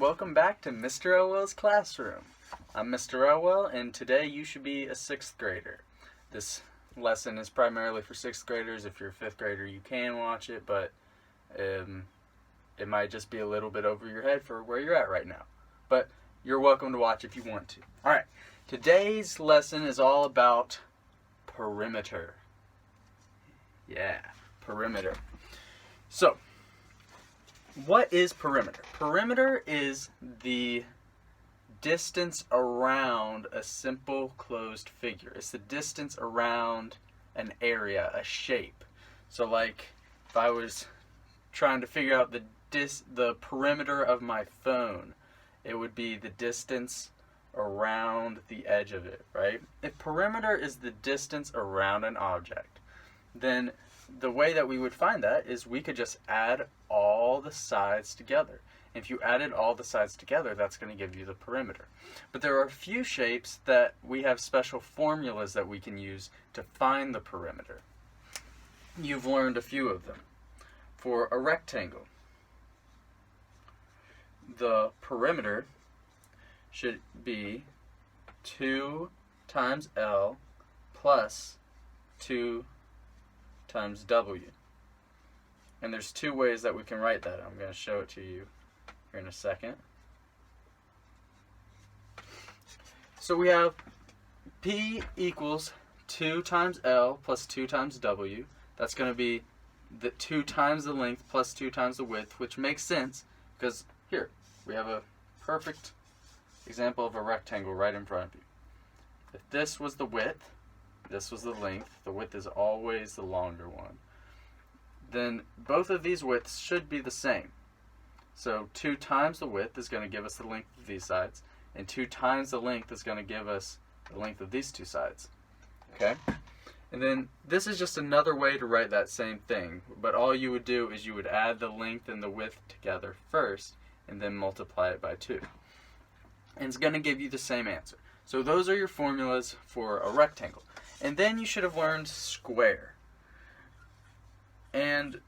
welcome back to Mr. Elwell's classroom. I'm Mr. Elwell, and today you should be a 6th grader. This lesson is primarily for 6th graders. If you're a 5th grader, you can watch it, but it might just be a little bit over your head for where you're at right now. But you're welcome to watch if you want to. Alright, today's lesson is all about perimeter. Yeah, perimeter. So, what is perimeter? Perimeter is the distance around a simple closed figure. It's the distance around an area, a shape. So like if I was trying to figure out the perimeter of my phone, it would be the distance around the edge of it, right? If perimeter is the distance around an object, then the way that we would find that is we could just add all the sides together. If you added all the sides together, that's going to give you the perimeter. But there are a few shapes that we have special formulas that we can use to find the perimeter. You've learned a few of them. For a rectangle, the perimeter should be 2 times L plus 2 times W. And there's two ways that we can write that. I'm going to show it to you here in a second. So we have P equals 2 times L plus 2 times W. That's going to be the 2 times the length plus 2 times the width, which makes sense because here we have a perfect example of a rectangle right in front of you. If this was the width, this was the length, the width is always the longer one, then both of these widths should be the same. So 2 times the width is going to give us the length of these sides, and 2 times the length is going to give us the length of these two sides. Okay? And then this is just another way to write that same thing, but all you would do is you would add the length and the width together first, and then multiply it by 2. And it's going to give you the same answer. So those are your formulas for a rectangle. And then you should have learned square. And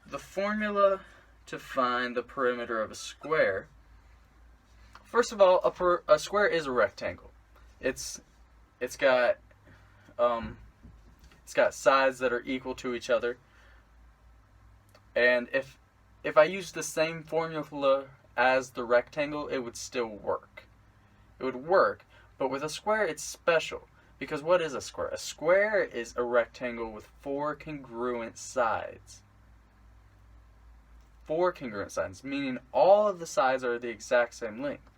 the formula to find the perimeter of a square, first of all, a square is a rectangle. It's got sides that are equal to each other. And if I use the same formula as the rectangle, it would still work. It would work, but with a square it's special. Because what is a square? A square is a rectangle with 4 congruent sides. 4 congruent sides, meaning all of the sides are the exact same length.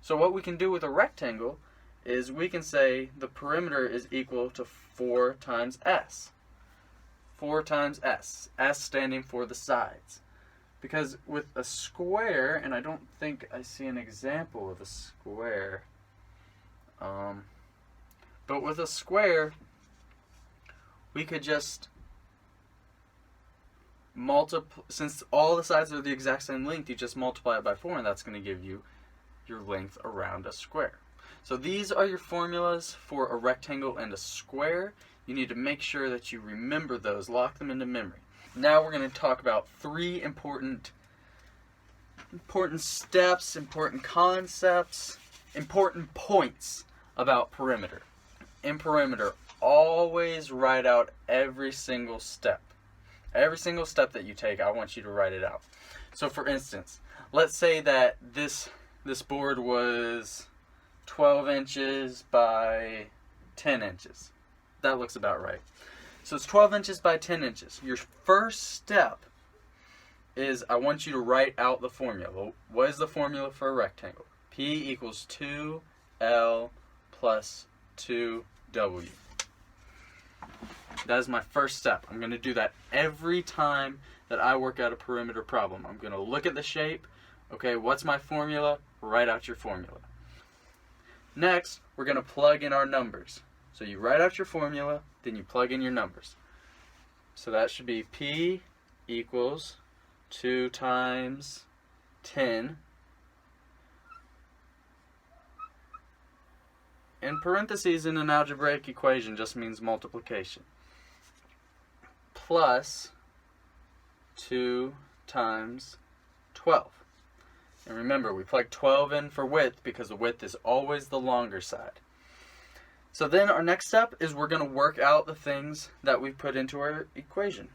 So what we can do with a rectangle is we can say the perimeter is equal to 4 times S. 4 times S. S standing for the sides. Because with a square, and I don't think I see an example of a square, but with a square, we could just multiply, since all the sides are the exact same length, you just multiply it by 4, and that's going to give you your length around a square. So these are your formulas for a rectangle and a square. You need to make sure that you remember those, lock them into memory. Now we're going to talk about 3 important steps, important concepts, important points about perimeter. In perimeter, always write out every single step. Every single step that you take, I want you to write it out. So for instance, let's say that this board was 12 inches by 10 inches. That looks about right. So it's 12 inches by 10 inches. Your first step is I want you to write out the formula. What is the formula for a rectangle? P equals 2L plus 2W. That is my first step. I'm going to do that every time that I work out a perimeter problem. I'm going to look at the shape. Okay, what's my formula? Write out your formula. Next, we're going to plug in our numbers. So you write out your formula, then you plug in your numbers. So that should be P equals 2 times 10. In parentheses in an algebraic equation just means multiplication. Plus 2 times 12. And remember, we plug 12 in for width because the width is always the longer side. So then our next step is we're going to work out the things that we put into our equation.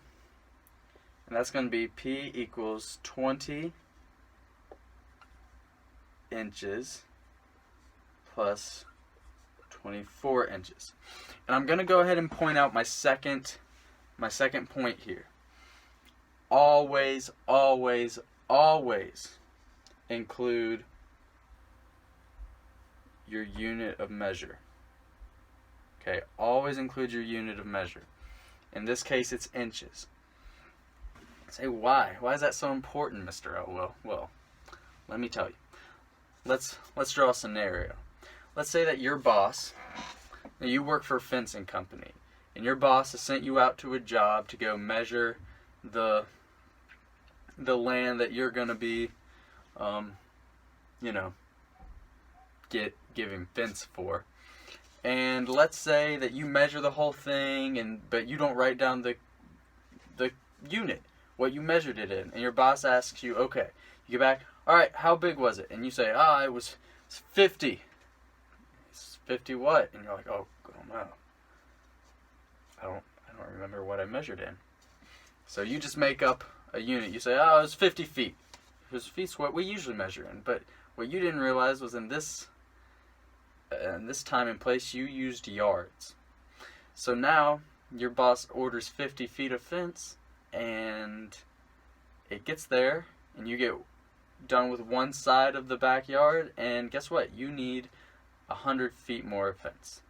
And that's going to be P equals 20 inches plus 24 inches. And I'm going to go ahead and point out my second point here. Always, always, always include your unit of measure. Okay, always include your unit of measure. In this case, it's inches. Say, why? Why is that so important, Mr. Elwell? Well, let me tell you. Let's draw a scenario. Let's say that your boss, now you work for a fencing company, and your boss has sent you out to a job to go measure the land that you're going to be, giving fence for. And let's say that you measure the whole thing, but you don't write down the unit, what you measured it in. And your boss asks you, okay, you get back, all right, how big was it? And you say, it was 50. It's 50 what? And you're like, oh no, I don't remember what I measured in. So you just make up a unit. You say, it was 50 feet. Because feet's what we usually measure in. But what you didn't realize was in this time and place, you used yards. So now your boss orders 50 feet of fence, and it gets there, and you get done with one side of the backyard, and guess what? You need 100 feet more of fence.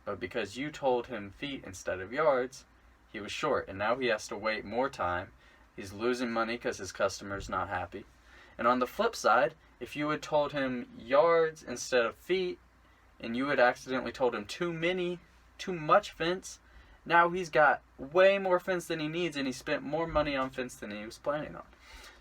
But because you told him feet instead of yards, he was short, and now he has to wait more time. He's losing money because his customer's not happy. And on the flip side, if you had told him yards instead of feet, and you had accidentally told him too much fence, now he's got way more fence than he needs, and he spent more money on fence than he was planning on.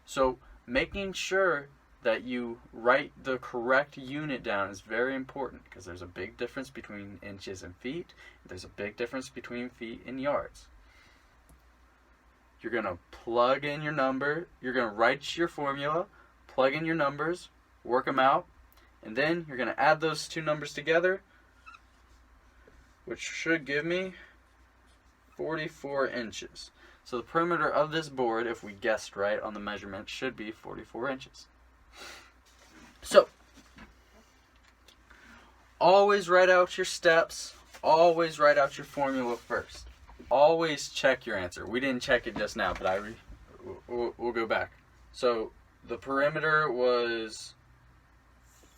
So making sure that you write the correct unit down is very important, because there's a big difference between inches and feet. There's a big difference between feet and yards. You're going to plug in your number. You're going to write your formula, plug in your numbers, work them out, and then you're going to add those two numbers together, which should give me 44 inches. So the perimeter of this board, if we guessed right on the measurement, should be 44 inches. So, always write out your steps. Always write out your formula first. Always check your answer. We didn't check it just now, but we'll go back. So, the perimeter was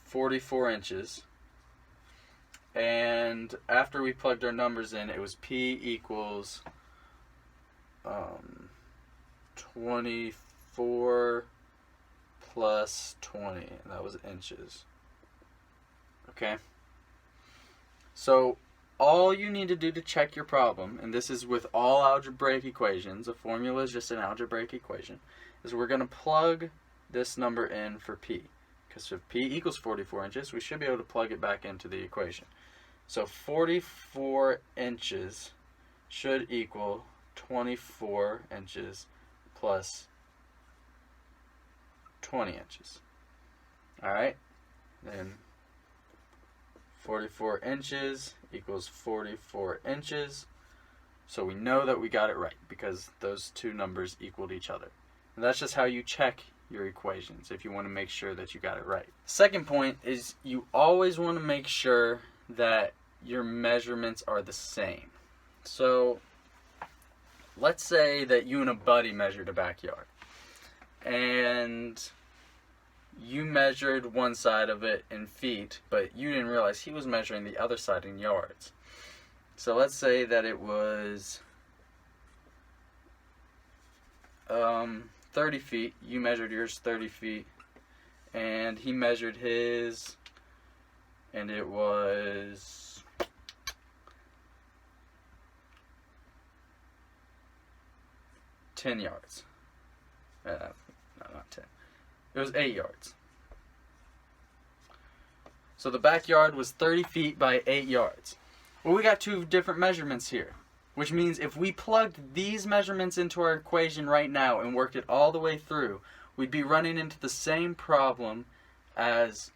44 inches. And after we plugged our numbers in, it was P equals 24 plus 20, and that was inches. Okay? So, all you need to do to check your problem, and this is with all algebraic equations, a formula is just an algebraic equation, is we're going to plug this number in for P. Because if P equals 44 inches, we should be able to plug it back into the equation. So 44 inches should equal 24 inches plus 20 inches. Alright? Then 44 inches equals 44 inches. So we know that we got it right because those two numbers equaled each other. And that's just how you check your equations if you want to make sure that you got it right. Second point is you always want to make sure that your measurements are the same. So let's say that you and a buddy measured a backyard, and you measured one side of it in feet, but you didn't realize he was measuring the other side in yards. So let's say that it was 30 feet. You measured yours 30 feet, and he measured his, and it was 10 yards. No, not 10. It was 8 yards. So the backyard was 30 feet by 8 yards. Well, we got two different measurements here, which means if we plugged these measurements into our equation right now and worked it all the way through, we'd be running into the same problem as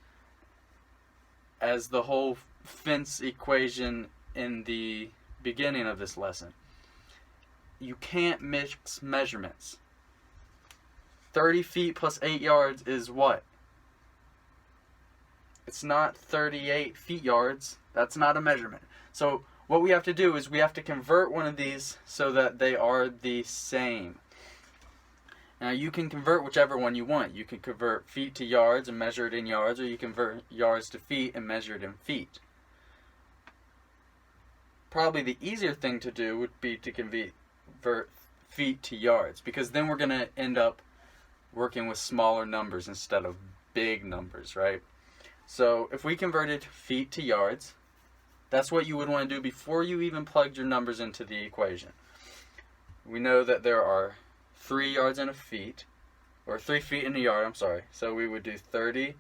the whole fence equation in the beginning of this lesson. You can't mix measurements. 30 feet plus 8 yards is what? It's not 38 feet yards. That's not a measurement. So what we have to do is we have to convert one of these so that they are the same. Now you can convert whichever one you want. You can convert feet to yards and measure it in yards, or you can convert yards to feet and measure it in feet. Probably the easier thing to do would be to convert feet to yards, because then we're going to end up working with smaller numbers instead of big numbers, right? So if we converted feet to yards, that's what you would want to do before you even plugged your numbers into the equation. We know that there are 3 yards in a feet, or 3 feet in a yard, I'm sorry. So we would do 30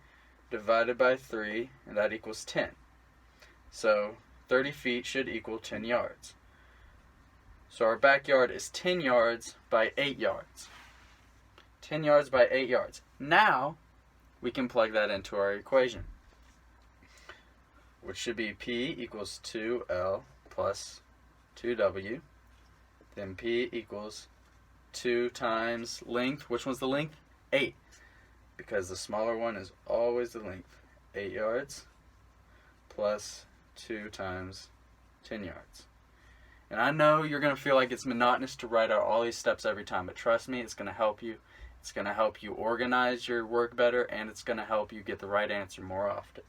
divided by 3, and that equals 10. So 30 feet should equal 10 yards. So our backyard is 10 yards by 8 yards. 10 yards by 8 yards. Now we can plug that into our equation, which should be P equals 2L plus 2W. Then P equals 2 times length. Which one's the length? 8. Because the smaller one is always the length. 8 yards plus 2 times 10 yards. And I know you're going to feel like it's monotonous to write out all these steps every time, but trust me, it's going to help you. It's going to help you organize your work better, and it's going to help you get the right answer more often.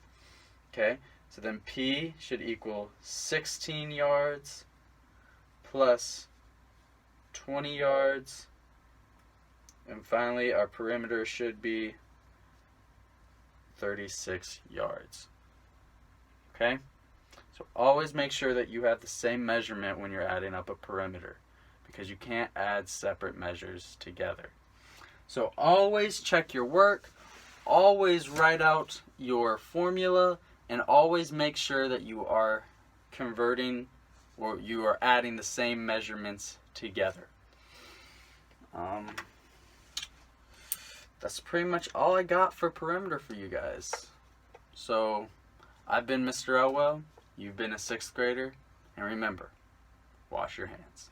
Okay? So then P should equal 16 yards plus 20 yards. And finally, our perimeter should be 36 yards. Okay? So always make sure that you have the same measurement when you're adding up a perimeter, because you can't add separate measures together. So always check your work, always write out your formula, and always make sure that you are converting or you are adding the same measurements together. That's pretty much all I got for perimeter for you guys. So I've been Mr. Elwell, you've been a 6th grader, and remember, wash your hands.